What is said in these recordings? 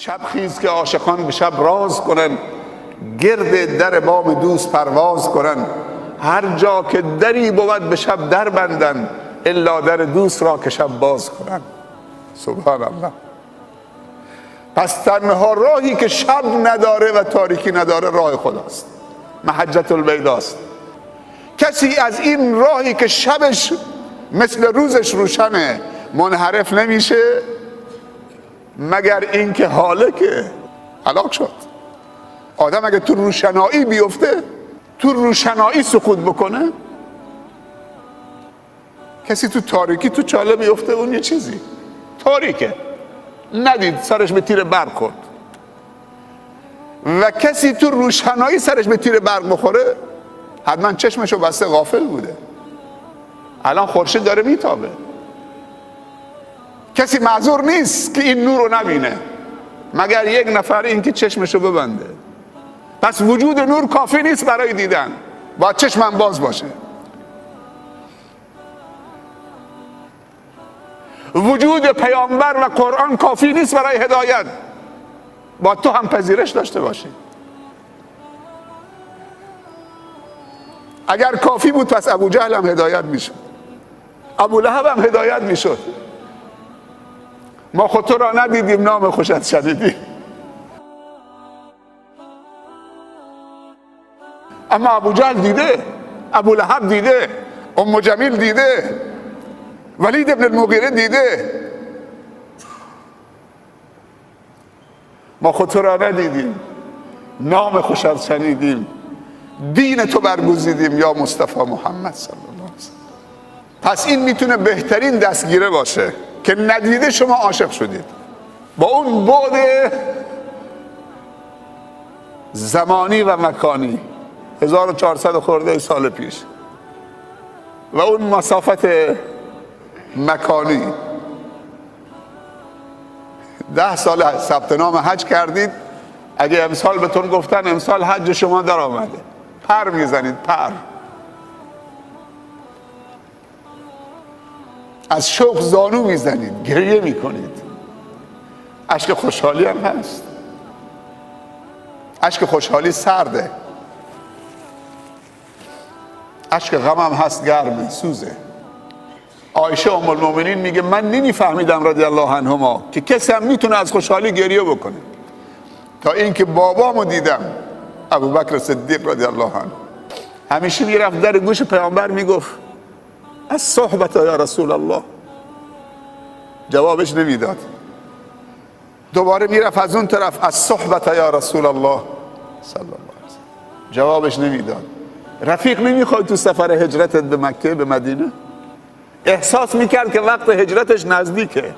شب خیز که عاشقان به شب راز کنن، گرد در بام دوست پرواز کنن. هر جا که دری بود به شب در بندن، الا در دوست را که شب باز کنن. سبحان الله. پس تنها راهی که شب نداره و تاریکی نداره راه خداست، محجة البیضاست. کسی از این راهی که شبش مثل روزش روشنه منحرف نمیشه مگر اینکه هالکه، هلاک شد. آدم اگه تو روشنایی بیفته، تو روشنایی سقوط بکنه، کسی تو تاریکی تو چاله بیفته، اون یه چیزی تاریکه، ندید سرش به تیر برق خورد. و کسی تو روشنایی سرش به تیر برق بخوره، حتما چشمشو بسته غافل بوده. الان خورشید داره میتابه. کسی معذور نیست که این نور رو نبینه مگر یک نفر، این که چشمشو ببنده. پس وجود نور کافی نیست برای دیدن، باید چشمم باز باشه. وجود پیامبر و قرآن کافی نیست برای هدایت، باید تو هم پذیرش داشته باشی. اگر کافی بود پس ابو جهل هم هدایت میشد، ابو لهب هم هدایت میشد. ما خود تو را ندیدیم، نام خوشت شنیدیم. اما ابو جهل دیده، ابو لهب دیده، ام جمیل دیده، ولید ابن المغیره دیده. ما خود تو را ندیدیم، نام خوشت شنیدیم، دین تو برگزیدیم یا مصطفی محمد صلی الله علیه وسلم. پس این میتونه بهترین دستگیره باشه که ندیده شما عاشق شدید با اون بعد زمانی و مکانی 1400 خورده سال پیش و اون مسافت مکانی. 10 سال ثبت نام حج کردید، اگه امسال بهتون گفتن امسال حج شما در آمده، پر میزنید، پر از شوق زانو میزنید، گریه میکنید. اشک خوشحالی هم هست، اشک خوشحالی سرده، اشک غم هم هست گرمه، سوزه. عایشه ام المؤمنین میگه من نمیفهمیدم رضی الله عنهما که کسی هم میتونه از خوشحالی گریه بکنه، تا اینکه بابامو دیدم ابوبکر صدیق رضی الله عنه همیشه میرفت در گوش پیامبر میگفت از صحبت یا رسول الله، جوابش نمیداد. دوباره میرفت از اون طرف از صحبت یا رسول الله صلی الله علیه وسلم، جوابش نمیداد. رفیق نمیخواد تو سفر هجرتت به مکه به مدینه؟ احساس میکرد که وقت هجرتش نزدیکه،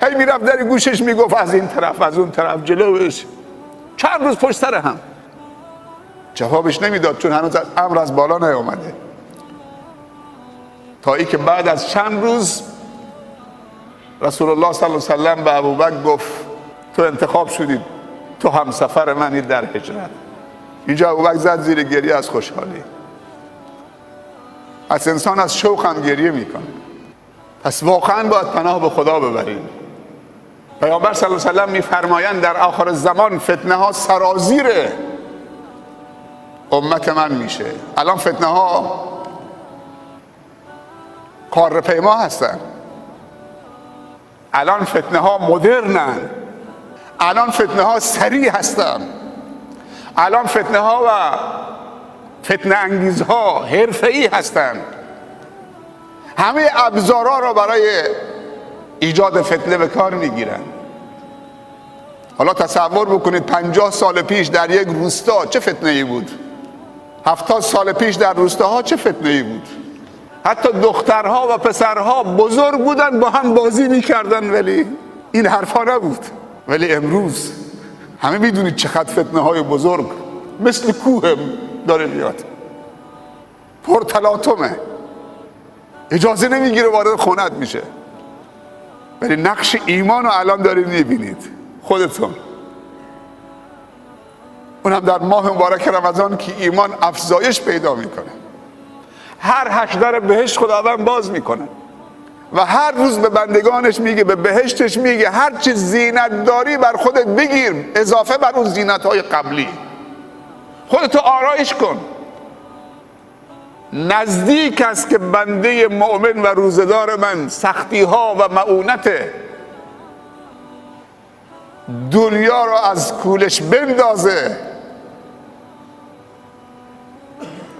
هی میرفت در گوشش میگفت از این طرف از اون طرف جلوش، چند روز پشت سر هم. جوابش نمیداد چون هنوز امر از بالا نیامده. تا ای که بعد از چند روز رسول الله صلی الله علیه وسلم به ابوبکر گفت تو انتخاب شدید، تو هم سفر منی در هجرت. اینجا ابوبکر زد زیر گریه از خوشحالی. از انسان از شوق هم گریه میکنه. پس واقعا باید پناه به خدا ببریم. پیامبر صلی الله علیه و سلم میفرمایند در آخر زمان فتنه ها سرازیر امت من میشه. الان فتنه ها کارپیما هستن، الان فتنه ها مدرنن، الان فتنه ها سریع هستن، الان فتنه ها و فتنه انگیزها حرفه‌ای هستن. همه ابزارها را برای ایجاد فتنه به کار میگیرن. حالا تصور بکنید 50 سال پیش در یک روستا چه فتنه‌ای بود، 70 سال پیش در روستاها چه فتنه‌ای بود. حتی دخترها و پسرها بزرگ بودن با هم بازی میکردن ولی این حرفا نبود. ولی امروز همه میدونید چقدر فتنه های بزرگ مثل کوه داره میاد، پر تلاطمه، اجازه نمیگیره وارد خونت میشه. ولی نقش ایمان رو الان دارید میبینید خودتون، اونم در ماه مبارک رمضان که ایمان افزایش پیدا میکنه. هر 8 در بهشت خداوند باز میکنه. و هر روز به بندگانش میگه، به بهشتش میگه هر چی زینت داری بر خودت بگیر اضافه بر اون زینت های قبلی، خودتو آرایش کن. نزدیک است که بنده مؤمن و روزدار من سختی ها و معونت دنیا را از کولش بندازه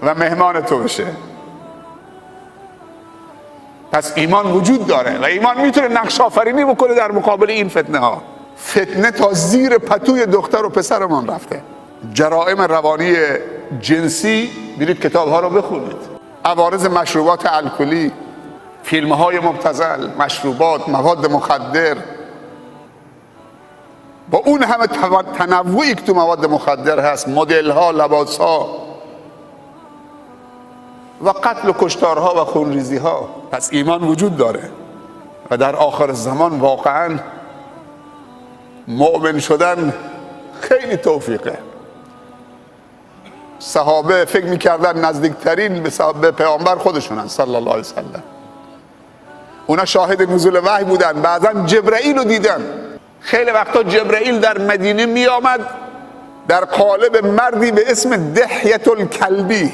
و مهمان تو بشه. پس ایمان وجود داره و ایمان میتونه نقش آفرینی بکنه در مقابل این فتنه ها. فتنه تا زیر پتوی دختر و پسرمان رفته. جرائم روانی جنسی، برید کتاب ها رو بخونید، عوارض مشروبات الکلی، فیلم های مبتذل، مشروبات، مواد مخدر، با اون همه تنوعی که تو مواد مخدر هست، مدل ها، لباس ها و قتل و کشتارها و خونریزی ها. پس ایمان وجود داره و در آخر زمان واقعا مؤمن شدن خیلی توفیقه. صحابه فکر میکردن نزدیکترین به پیامبر خودشونن صلی الله علیه وسلم. اونا شاهد نزول وحی بودن، بعضا جبرائیل رو دیدن. خیلی وقتا جبرائیل در مدینه می آمد در قالب مردی به اسم دحیة الکلبی،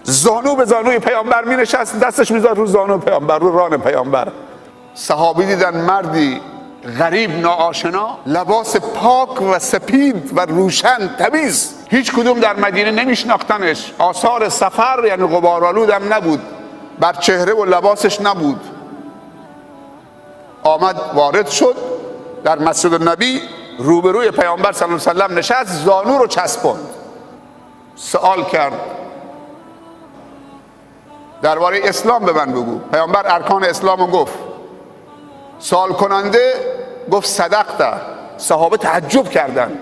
زانو به زانوی پیامبر می نشست، دستش می زد رو زانو پیامبر، رو ران پیامبر. صحابی دیدن مردی غریب ناآشنا، لباس پاک و سپید و روشن تمیز، هیچ کدوم در مدینه نمیشناختنش، آثار سفر یعنی غبارآلود هم نبود، بر چهره و لباسش نبود. آمد وارد شد در مسجد نبی، روبروی پیامبر صلی الله علیه وسلم نشست، زانو رو چسباند، سوال کرد درباره اسلام به من بگو. پیامبر ارکان اسلام رو گفت. سوال کننده گفت صدقت. صحابه تعجب کردن.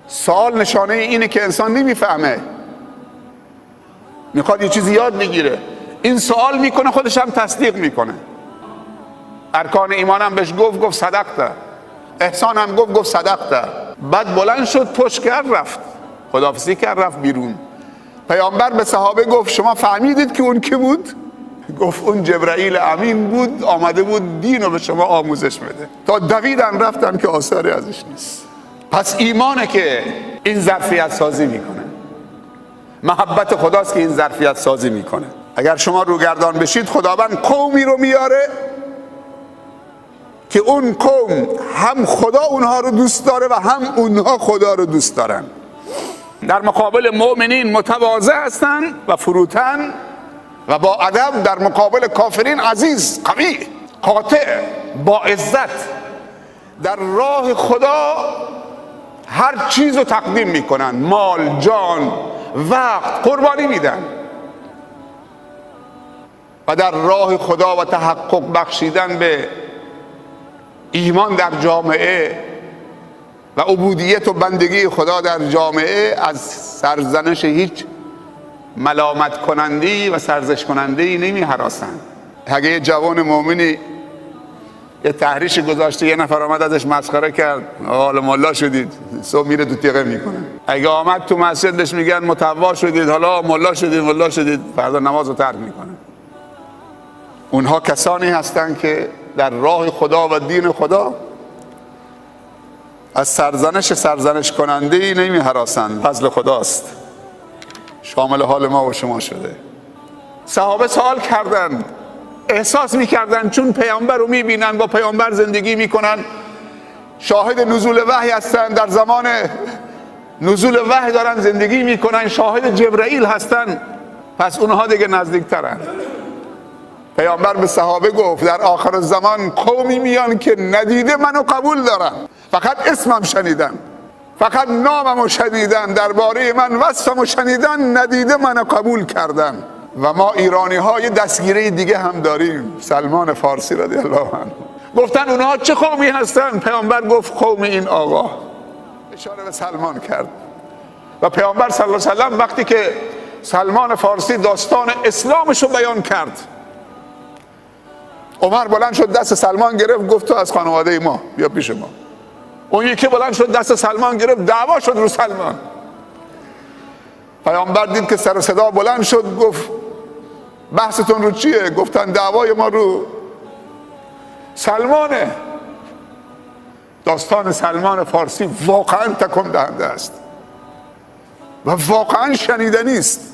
سوال نشانه اینه که انسان نمیفهمه، میخواد یه چیزی یاد بگیره، این سوال میکنه خودش هم تصدیق میکنه. ارکان ایمان هم بهش گفت صدقت. احسان هم گفت صدقت. بعد بلند شد، پشت کرد، رفت، خداحافظی کرد، رفت بیرون. پیامبر به صحابه گفت شما فهمیدید که اون کی بود؟ گفت اون جبرائیل امین بود، آمده بود دین رو به شما آموزش بده. تا دویدن رفتن که آثاری ازش نیست. پس ایمانه که این ظرفیت سازی میکنه، محبت خداست که این ظرفیت سازی میکنه. اگر شما روگردان بشید، خداوند قومی رو میاره که اون قوم هم خدا اونها رو دوست داره و هم اونها خدا رو دوست دارن. در مقابل مؤمنین متواضع هستن و فروتن و با ادب، در مقابل کافرین عزیز، قوی، قاطع، با عزت. در راه خدا هر چیز رو تقدیم میکنن، مال، جان، وقت قربانی میدن و در راه خدا و تحقق بخشیدن به ایمان در جامعه و عبودیت و بندگی خدا در جامعه از سرزنش هیچ ملامت کنندی و سرزنش کنندی نمی هراسن. اگه یه جوان مؤمنی یه تحریش گذاشته، یه نفر آمد ازش مسخره کرد، حالا ملا شدید، صبح میره تو تیغه میکنه. اگه آمد تو مسجدش میگن متوا شدید، حالا ملا شدید، فردا نماز رو ترک میکنه. اونها کسانی هستند که در راه خدا و دین خدا از سرزنش کننده نمی هراسند. فضل خداست، شامل حال ما و شما شده. صحابه سوال کردند، احساس میکردن چون پیامبر رو میبینن، با پیامبر زندگی میکنن، شاهد نزول وحی هستن، در زمان نزول وحی دارن زندگی میکنن، شاهد جبرائیل هستن، پس اونها دیگه نزدیکترن. پیامبر به صحابه گفت در آخر زمان قومی میان که ندیده منو قبول دارن، فقط اسمم شنیدن، فقط ناممو شنیدن، درباره من وصفمو شنیدن، ندیده منو قبول کردن. و ما ایرانی ها یه دستگیره دیگه هم داریم، سلمان فارسی رضی الله عنه. گفتن اونها چه قومی هستن؟ پیامبر گفت قوم این آقا، اشاره به سلمان کرد. و پیامبر صلی الله علیه وسلم وقتی که سلمان فارسی داستان اسلامش رو بیان کرد، عمر بلند شد دست سلمان گرفت، گفت تو از خانواده ما، بیا پیش ما. اون یکی بلند شد دست سلمان گرفت، دعوا شد رو سلمان. پیامبر دید که سر و صدا بلند شد، گفت بحثتون رو چیه؟ گفتن دعوای ما رو سلمانه. داستان سلمان فارسی واقعا تکان دهنده است و واقعا شنیدنی است.